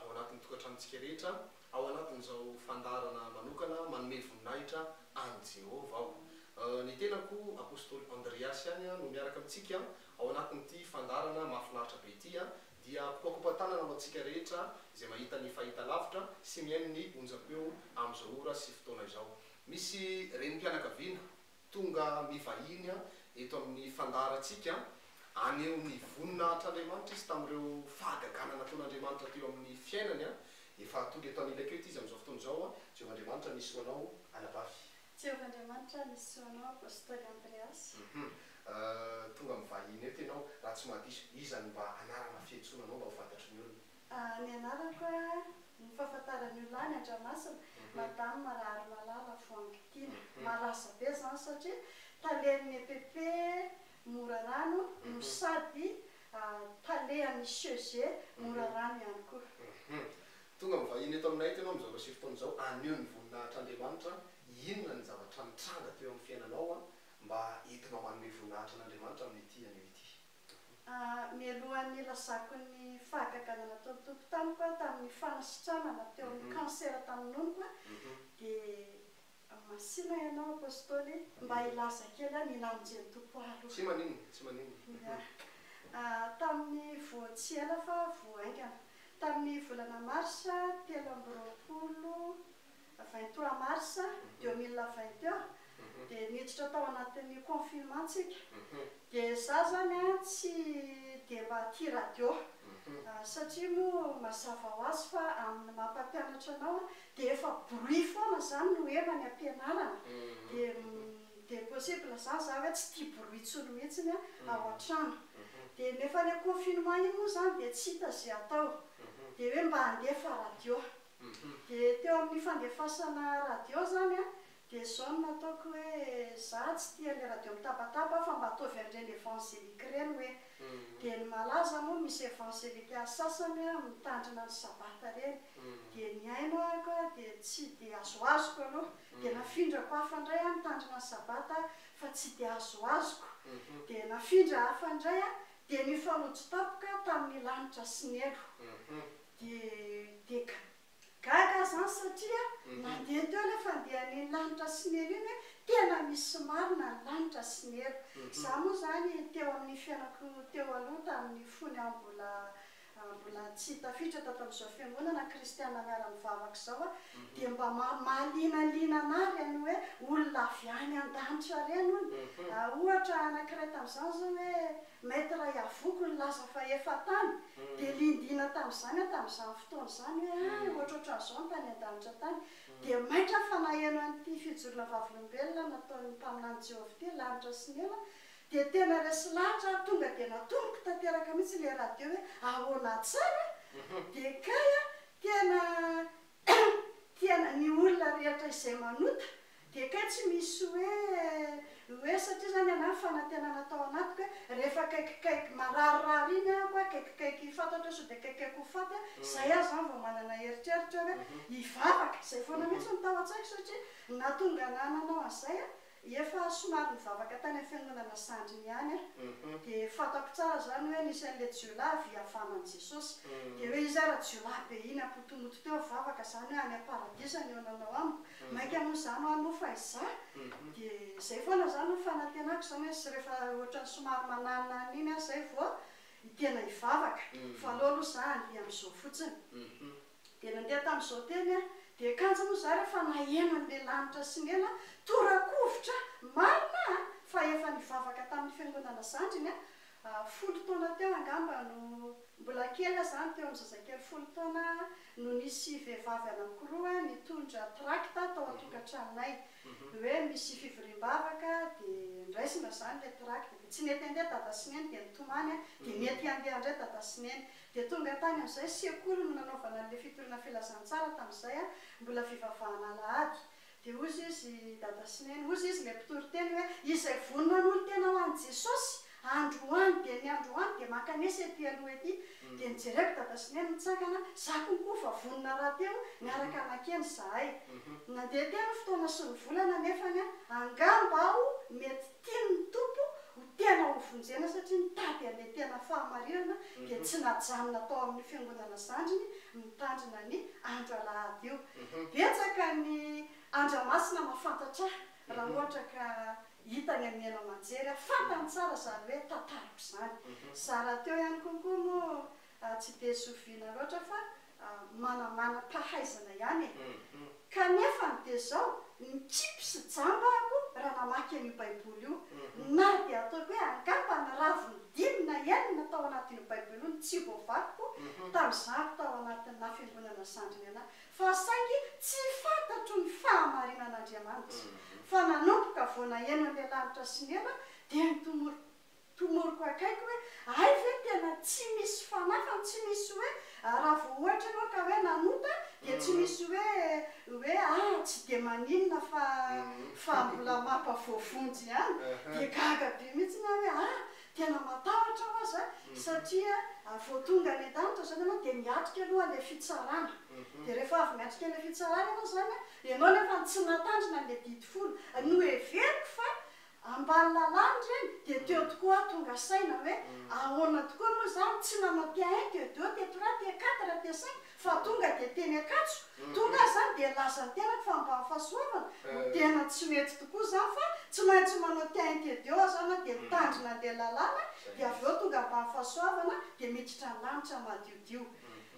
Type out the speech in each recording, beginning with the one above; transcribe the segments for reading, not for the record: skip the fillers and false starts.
ao anatin'ny tokantranontsika rehetra ao anatin'izao fandarana manokana manome voninahitra any Jehova ao. Ny tenako apôstôly Andreas ihany no miaraka amintsika ao anatin'ity fandarana mahafinaritra be ity dia kopakopatanana ho antsika rehetra izay mahita ny fahitalavitra sy mihaino ny onjam-peo amin'izao ora sy fotoana izao. Misy renim-pianakaviana tonga mivahiny eto amin'ny fandarantsika aneo ny voninahitran'Andriamanitra izy tamin'ireo fahagagana nataon'Andriamanitra teo amin'ny fiainany efa tonga eto anilaka eto izy amin'izao fotoana izao. Jehovahandriamanitra nisy soanao alabavy. Jehovahandriamanitra nisy soanao apôstôly Andreas. Tonga mivahiny eto ianao raha tsy mahadiso izany mba anarana fiantsonanao mba ho fantatry ny olona. Ny anarako ny fahafantarany olona any Andramasina madame Marary Malala Foangitiana. Malaza be zany satria talen'ny EPP Morarano no sady talehan'ny CEG Morarano ihany koa. Tonga mivahiny eto aminay ianao amin'izao resy fotoana izao aneo ny voninahitran'Andriamanitra. Inona ny zavatra mitranga teo amin'ny fiainanao mba entinao manome voninahitra n'Andriamanitra amin'ity anio ity? Mialohan'ny lazako ny fahagagana nataon'ny tompo tamiko tamin'ny fanasitranana teo amin'ny kansera tamin'ny nonoko dia masina ianao apôstôly mba ilaza kely ny namonjen'ny tompo aloha. Tsy maninona. Tamin'ny tsy ela fa voaingana tamin'ny volana marsa 23 mars 2021 dia niditra tao anatin'ny confinementsika dia za zany tsy dia mba tia radio satria moa mazava ho azy fa amin'ny mampampianatra anao dia efa bruit foana zany no hevany ampianarana dia possible zany za hoe tsy tia bruit intsony mihitsiny ao an-trano dia nefa le confinement iny moa zany dia tsy hita zay atao dia hoe mba handefa radio dia teo amin'ny fandefasana radio zany dia zao no nataoko hoe za tsy tia le radio mitabataba fa mba ataovy an'ireny évangélique ireny hoe dia ny malaza moa misy évangélique sasany mitandrina ny sabata ireny dia ny aino ako dia tsy dia azoazoko aloha dia nafindrako hafa indray mitandrina ny sabata fa tsy dia azoazoko dia nafindra hafa indray dia ny falojy tapoka tamin'ny lanitra Sinelo dia gaga zany satria mandeha teo le fandehan'ny lanitra Sinelo iny tena misy marina ny lanitra Sinelo. Za moa zany teo amin'ny fiainako teo aloha tamin'ny fony mbola tsy tafiditra tamin'izao fiangonana kristiana miara-mivavaka izao dia mba mahalinalina anary any hoe olona avy any an-danitra reny ony. Ohatra anankiray tamin'izany zao hoe maître Yavoko nilaza fa efa tany dia lindina tamin'izany tamin'izany fotoana izany hoe ohatrohatran'izao tany an-danitra tany dia maitra fanaheno an'ity fijorona vavolombelona nataon'ny mpaminany Jehovah ity lanitra Sinelo dia tena resy lahatra tonga dia natomboka tanteraka mihitsy le radio hoe ahoana tsara dia kay tena ny olona rehetra izay manota dia kay tsy misy hoe satria zany ana fanantenana tao anatiko hoe rehefa kaikikaiky mararirary iny ako kaikikaiky fantatra so dia kaikikaiky ho faty zay aho zany vao manana eritreritra hoe hivavaka zay foana mihitsy ny tao an-tsaiko satria natonga nananao an'izay efa somary mivavaka tany amin'ny fiangonana Sandriny ihany dia fantako tsara zany hoe nisy an'le jiolahy viavanan'i Jesosy dia hoe izy raha jiolahy be iny ampotomoto teo vavaka zany hoe any am-paradisa ny onanao amiko mainka moa zany anofa iza dia zay foana zany no fanantenako zany hoe sy rehefa ohatrany somary mananana iny zay vao tena hivavaka fa aloha aloha za andeha amin'izao fotsiny dia nandeha tamin'izao teny dia kanja moa za rehefa naheno an'le lanitra Sinelo torakovitra marina fa efa nivavaka tamin'ny fiangonana Sandriny 10 taona teo angamba no mbola kely zany teo amin'ny zazakely 10 taona no nisy vehivavy anankiroa nitondra tracte tao an-tokantranonay hoe misy fivoriam-bavaka dia ndraisina zany le tracte dia tsy nety andeha dada Sineny dia nitomany dia nety andeha indray dada Sineny dia tonga tany amin'izay sekoly no nanaovana an'le fitoriana filazantsara tamin'izay mbola fivavahana alahady dia ozy izy dada Sineny ozy izy le mpitory teny hoe izay vonona n'olo tena ho an'i Jesosy androany dia ny androany dia makanesy ety aloha ety dia nijereko dada Sineny mitsakana za konkoa fa vonona raha teo miaraka anakeny zahay nandeha teny fotoana sy ny volana nefany angamba aho mety tiany ny tompo ho tena ho vonjena satria nitady dia le tena fahamarinana dia tsy najanona tao amin'ny fiangonana zandriny mitandrina ny andro alahady io betsaka ny andramasina mafantatra raha ohatra ka hitany amiena manjery fantany tsara zany hoe tantariko zany zara teo ihany konkoa no tsy de soviana loatra fa manamana mpahaizana ihany kanefa ny de zao mitsipy sy jambako raha namaky an'io baiboly io na dia ataoko hoe angamba ny raviny dimy na enina tao anatin'io baiboly io ny tsy voavakiko tam'izako tao anatin'ny fiangonana zandriny ana fa saingy tsy fantatro ny fahamarinan'Andriamanitra fa nanomboka vao naheno an'le lanitra sy ny ela dia tomoroko akaiko hoe ay ve tena tsy misy fanafa tsy misy hoe raha vao ohatra ianao ka hoe nanota dia tsy misy hoe tsy de maninona fa mbola mampavoavonjy ihany dia gaga be mihitsy na hoe tena matahotra ho azy satria vao tonga le danitra zany ianao dia miatrika aloha le fitsarana dia rehefa avy miatrika le fitsarana ianao zany ianao nefa tsy natandrina le didy folo no everiko fa ambany lalany reny dia teo tokoa tonga saina hoe ahoana tokoa moa zany tsy nanao tia 1 tia 2 tia 3 tia 4 tia 5 fa tonga dia teny akatso tonga zany dia laza ny tenako fa mba fahasoavana tena tsy mety tokoa zany fa tsy maintsy manao tia 1 tia 2 zany dia mitandrina le lalàna dia avy eo tonga mba fahasoavana dia miditra ny lanitra madiodio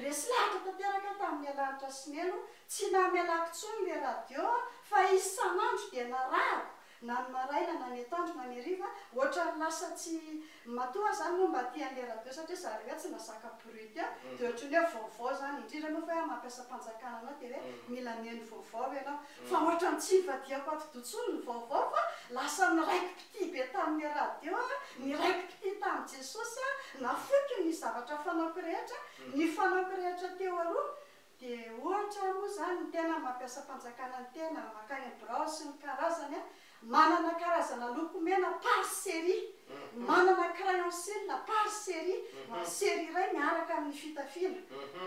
resy lahatra tanteraka tamin'ny lanitra sy ny elo tsy namelako tsony le radio fa isanandro dia narahako na ny maraina na ny atoandro na ny hariva ohatra ny lasa tsy matoa zany moa mba tian'le radio satria zary hoe tsy nasaka bruit dia ohatrany hoe vaovao zany indrindra moa fa mampiasa mpanjakana anao dia hoe mila mihaino vaovao ianao fa ohatra ny tsy ivadiako atodotsony ny vaovao fa lasa miraiki-pity be tamin'le radio miraiki-pity tamin'i Jesosy nafoky ny zavatra fanaoko rehetra ny fanaoko rehetra teo aloha dia ohatra moa zany ny tena mampiasa mpanjakana ny tena makany brao sy ny karazany manana karazana loko mena par série manana crayon sel par série série iray miaraka amin'ny fitafina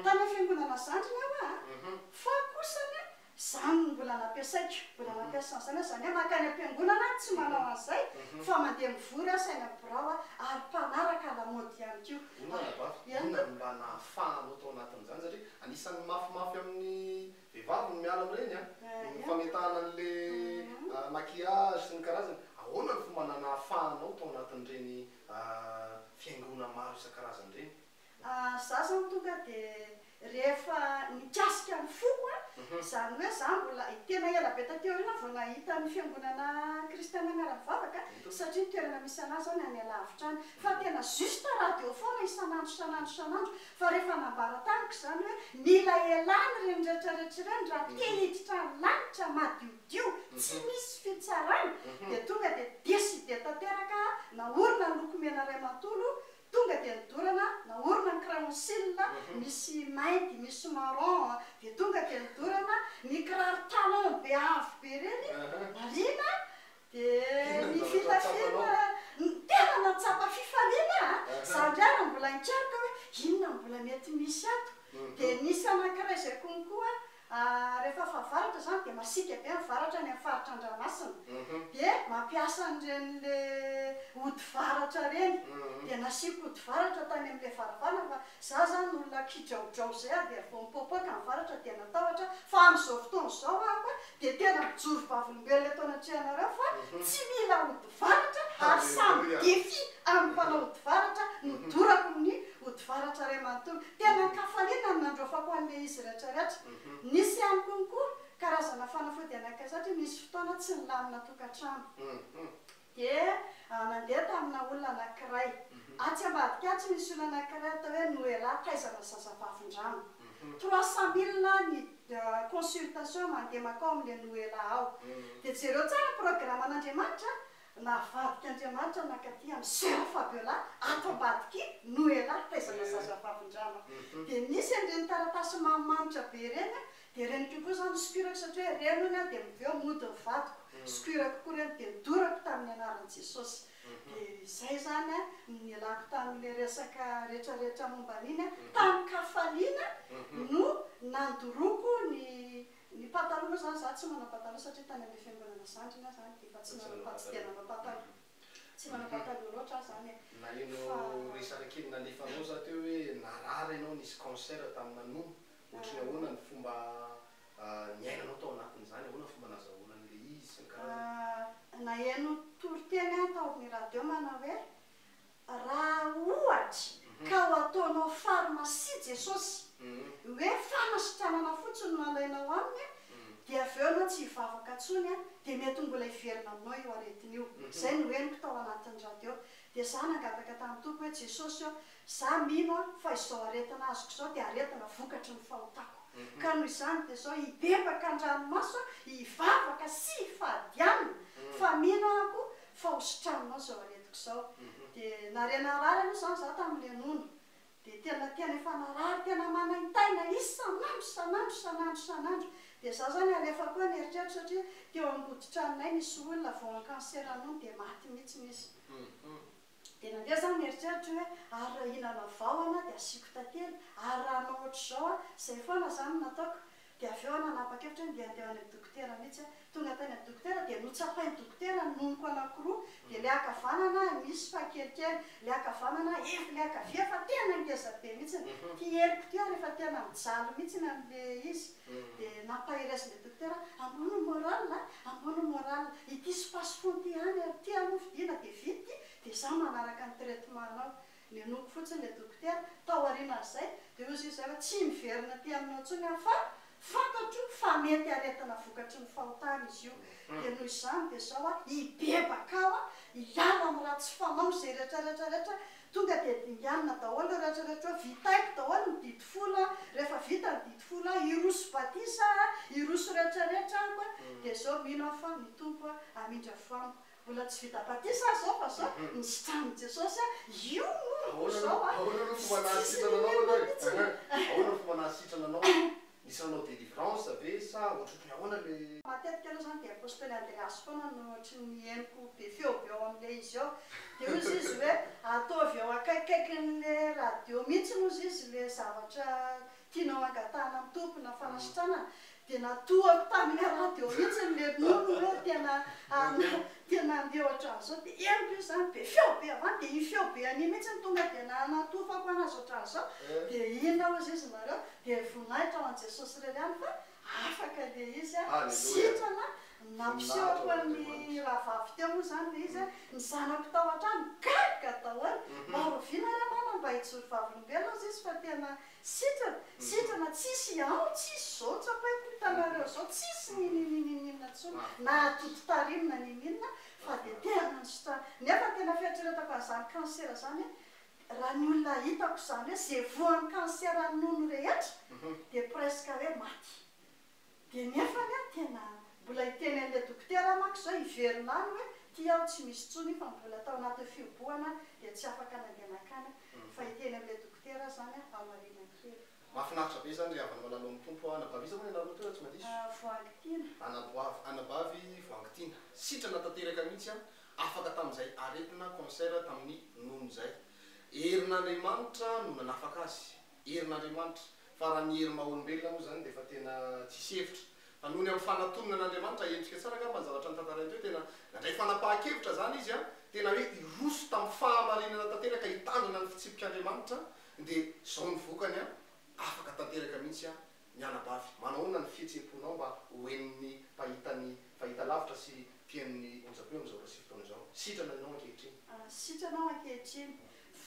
tany fiangonana zandriny aho fa kosany zany mbola nampiasaiko mbola nampiasa zany zany makany ampiangonana tsy manao an'izay fa mandeha mivory saina birao ary mpanaraka lamody ihany koa inona mba nahafahanao tao anatin'izany satria anisan'ny mafimafy amin'ny vehivavy ny miala amin'ireny ny fametahana an'le maquillage sy ny karazany ahoana ny fomba nahafahanao tao anatin'ireny fiaingona maro isan-karazany ireny za zany tonga dia rehefa nikasika ny foko zany hoe za mbola tena ela be tateo ina vao nahita ny fiangonana kristiana miara-mivavaka satria toerana misy anazy zany any alavitra any fa tena juste radio foana isanandro fa rehefa nambara tamiko zany hoe mila elany reny rehetrarehetra reny raha tehiditra ny lanitra madiodio tsy misy fitsarana dia tonga dia deside tanteraka naorina ny lokomena ray mantolo tonga dia nidorana naorina ny crayon sel misy mainty misy marron dia tonga dia nidorana ny kiraro talon be avo be reny marina dia ny fitafina tena natsapa fifaliana zandriana mbola nikarika hoe inona mbola mety misy ato dia nisy anankiray izay konkoa rehefa favaratra zany dia masika be mivaratra ny faritra Andramasina dia mampiasa an'ireny le ody varatra reny dia nasiko ody varatra tany amin'le varavarana fa za zany olona kidraodrao zay dia vao mipopoaka ny varatra dia natahotra fa amin'izao fotoana izao ahako dia tena mijoro vavolombelona eto anatrihanareo fa tsy mila ody varatra ary samy defi amin'ny mpanao ody varatra nidorako amin'ny ody varatra ray manontolo tena kafaliana ny nandrofako an'le izy rehetrarehetra nisy ihany konkoa karazana fanafody anankiray satria misy fotoana tsy nilamina tokantrano dia nandeha tamina olona anankiray atsy ambadika tsy misy olona anankiray atao hoe Noela taizana zazavavin-drano 300 000 ny consultation mandeha makao amin'le Noela ao dia jereo tsara programan'Andriamanitra navadika Andriamanitra nakaty amin'ny Sœur Fabiola ato ambadiky Noela taizana zazavavin-drano dia nisy an'ireny taratasy manimanitra be reny dia reny kokoa zany sikirako satria reny ony dia miveo mody mivadiko sikirako koa reny dia midorako tamin'ny anaran'i Jesosy dia izay zany nialako tamin'le resaka rehetrarehetra momba an'iny tamin'ny kafaliana no nandoroko ny pataloha zany za tsy manao pataloha satria tany amin'ny fiangonana zandrina zany dia fa tsy nanao tsy dia nanao pataloha tsy manapataloha loatra zany na ino resarankely nalefanao za teo hoe narary ianao nisy cancer tamin'ny nanono ohatrany ahoana ny fomba niainanao tao anatin'izany ahoana fomba nazahoanan'le izy sy ny karazany nahaino toroteny taon'ny radio mana hoe raha ohatra ka ho ataonao pharmacie Jesosy hoe fanasitranana fotsiny nalainao aminy dia avy eo anao tsy hivavaka ntsony dia mety mbola hiverina aminao io aretina io zay no henoko tao anatin'ny radio dia za nangataka tamin'ny tompo hoe Jesosy eo za mino fa izao aretina azoko izao dia aretina vokatry ny fahotako ka noho izany dia zao hibebaka an-dranomaso hivavaka sy hifadianina fa mino ako fa hositraninao zao aretiko izao dia narenarary aloha zany za tamin'le nono dia tena efa narary tena manaintaina isanandro dia za zany alefa koa nieritreritra satria teo amboditranonay nisy olona vao an cancer nono dia maty mihitsy izy dia nandeha zany nieritreritra hoe ary raha hinana vahoana dia asiako tantely ary raha anao ohatr'izao zay foana zany nataoko dia avy eo nanapa-kevitra dia andeha any dokotera mihitsy tonga tany amin'ny dokotera dia notsapain'ny dokotera nonoko anankiroa dia le akavanana misy fa kelikely le akavanana efa le akavia fa tena ngeza be mihitsy ty heliko ty rehefa tena mijaly mihitsy amin'le izy dia nampahirezin'le dokotera ambony moral ity spasifony ty any ty aloha fidina dia vity dia za manaraka ny traitement-nao nenoko fotsiny le dokotera tao arinan'izay dia ozy izy hoe tsy miverina ty aminao ntsony fa fantatro fa mety aretina vokatry ny fahotana izy io dia noho izany dia zao hibebaka ao hiala amin'ny raha tsy fanao zay rehetrarehetrarehetra tonga dia dinganina daholo rehetrarehetra hoe vitaiko daholo ny didy folo rehefa vita ny didy folo iroso batisa iroso rehetrarehetra ako dia zao mino fa ny tompo amindra foamiko mbola tsy vita batisa zao fa zao nisitranin Jesosy io zao ahoana fomba nahasitrana anao nisanao délivrance ve sa ohatrotry ny ahoana le matetika aloha zany dia apôstôly Andreasy foana no ohatry ny henoko be feo be ao amin'le izy ao dia ozy izy hoe ataovy eo akaikikaikin'le radio mihitsy nozy izy le zavatra tianao angatahana amin'ny tompona fanasitranana dia natoako tamin'ny radio mihitsy le nono hoe tena andeha ohatran'izao dia henoko io zany be feo be avany dia io feo be ani mihitsy ny tonga dia natofako anazy ohatran'izao dia inona ozy izy nareo dia voninahitra ao an Jesosy reriany fa afaka le izy sitrana nampisehoako amin'ny rahavavy teo moa zany le izy ny zanako tao an-trano gaga daholo maroviana re mama mba hijoro vavolombelona ozy izy fa tena sitrana tsisy ao tsisy zao tsapaiko hitanareo zao tsisy nininina ntsony na atoto tarimina nininina fa dia tena nysotra nefa tena fieritreretako an'izany cancer zany raha ny olona hitako zany hoe zay voan'ny cancer nono rehetra dia presque hoe maty dia nefany tena mbola hiteny an'le dokotera mako zao hiverinany hoe ty aho tsy misy tsony fa mbola tao anaty fioboana dia tsy afaka nandehanakany fa hiteny amin'le dokotera zany amarinany kely mahafinaritra be zany ry havana malalo amin'ny tompo anabavisa moa ianareo teo tsy mandisy voangitina anabavy voangitina sitrana tanteraka mihitsy afaka tamin'izay aretina cancer tamin'ny nono zay herin'Andriamanitra no nanafaka azy herin'Andriamanitra fa raha ny herin'ny maha-olombelona moa zany dia efa tena tsisy hevitra fa nohony amin'ny fanatonana n'Andriamanitra endrika tsara nga manzavatra ny tantarainy teo tena nandray fanapahan-kevitra zany izy tena hoe iroso tamin'ny fahamarinana tanteraka hitandrina ny fitsipik'Andriamanitra dia zao ny vokany afaka tanteraka mihitsy ny anabavy manahoana ny fihetseponao mba hoen'ny pahitany fahitalavitra sy pian'ny onjapeo amin'izao rasivotona izao sitrana anao ankehitriny sitranao ankehitriny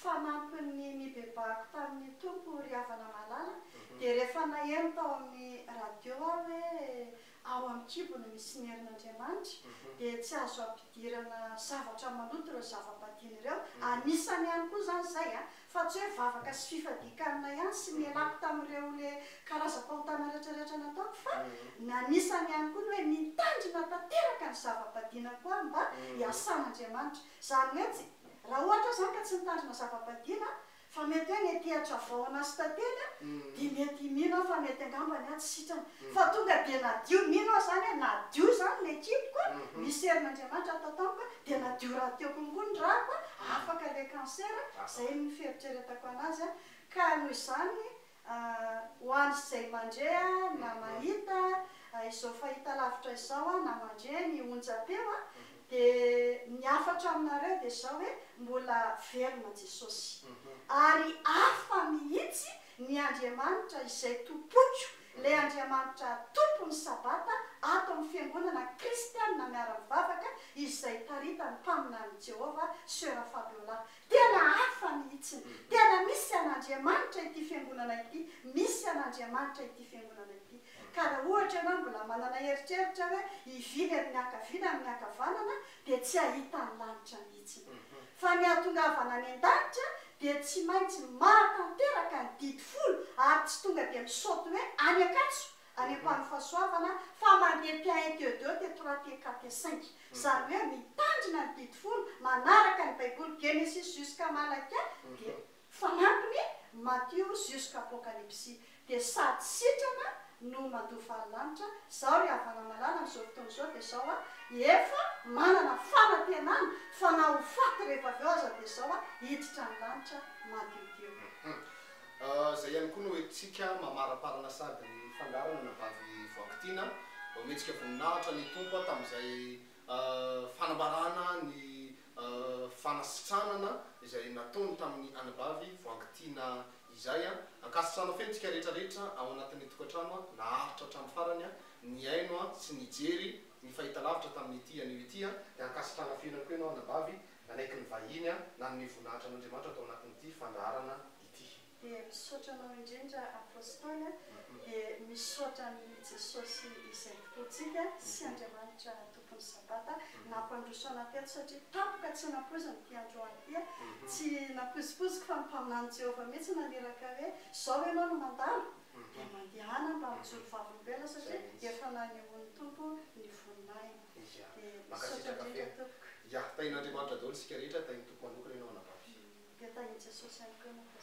fanampin'ny mibebahako tamin'ny tompo ry havana malala dia rehefa naheno tao amin'ny radio aho hoe ao amin'ny kibony misy ny herin'Andriamanitra dia tsy azo ampidirana zavatra maloto ireo zava-badiny ireo anisany ihany koa zany zay fa tsy hoe vavaka sy fifadikanina ihany sy mialako tamin'ireo le karazam-pahotana rehetrarehetra nataoko fa nanisany ihany koa ny hoe mitandrina tanteraka ny zava-badina koa mba hiasan'Andriamanitra zany hoe tsy raha ohatra zany ka tsy mitandrina zava-badina fa mety hoe netehatra vahoana sy tantely dia mety mino fa mety angambany tsy sitrana fa tonga dia nadio mino zany hoe nadio zany le kiboko misy herin'Andriamanitra atao tamiko dia nadio raha teoko ngoa ny rahako afaka le cancer zay ny fieritreretako anazy ka noho izany ho any zay mandre na mahita izao fahita lavitra izao na mandre ny onjapeo dia ny hafatra aminareo dia zao hoe mbola verina jesosy ary afa mihitsy ny Andriamanitra izay tompoko le Andriamanitra tompony sabata ato amin'ny fiangonana kristianina miara-mivavaka izay taritany mpaminany Jehova Sœur Fabiola. Tena hafa mihitsy, tena misy an'Andriamanitra ity fiangonana ity, misy an'Andriamanitra ity fiangonana ity. Ka raha ohatra ianao mbola manana eritreritra hoe hivily amin'ny akavina amin'ny akavanana dia tsy ahita ny lanitra mihitsy. Fa ny ahatongavana any an-danitra dia tsy maintsy mahatanteraka ny didy folo ary tsy tonga dia misaoty hoe any Ankatso, any am-panofasoavana fa mandeha T1 T2 T3 T4 T5. Zany hoe mitandrina ny didy folo manaraka ny baiboly Genesis jusqu'à Malaka dia fanampiny Matthieu jusqu'à Apocalypse. Dia sady sitrana no mandofa lanitra. Zao ry havana malala amin'izao fotoana izao dia zao efa manana fanantenana fa na ho faty rehefa avy eo aza dia zao hiditra ny lanitra madiodio. Zay ihany koa no hoentsika mamaraparana sady ny fandarana na vavy voankitina ometsika voninahitra ny tompo tamin'izay fanambarana ny fanasitranana izay nataony tamin'ny anabavy voankitina izay akasitrana fentsika rehetrarehetra ao anatin'ny tokantrano naharitra hatramin'ny farany ny aino sy ny jery ny fahitalavitra tamin'ity anio ity dia akasitrana fiainana koa ianao anabavy nanaiky ny vahiny na ny voninahitra an'Andriamanitra atao anatin'ity fandarana ity. Dia misaotra anao indrindra apôstôly dia misaotra ny Jesosy izay tokontsika sy Andriamanitra tompony sabata nampandrosoana teto satria tapoka tsy nampoziny ty androany ty tsy naposiposika fa mpaminany Jehova mihitsy naneraka hoe zao ianao no mandalo dia mandehana mba mijoro vavolombelona satria efa nanehoan'ny tompo ny voninaina. Dia misaotra indrindra tompoko. Ya, tain'Andriamanitra daholo sika rehetra tain'ny tompo manokana ianao anabavy. Dia tain'i Jesosy ihany koa.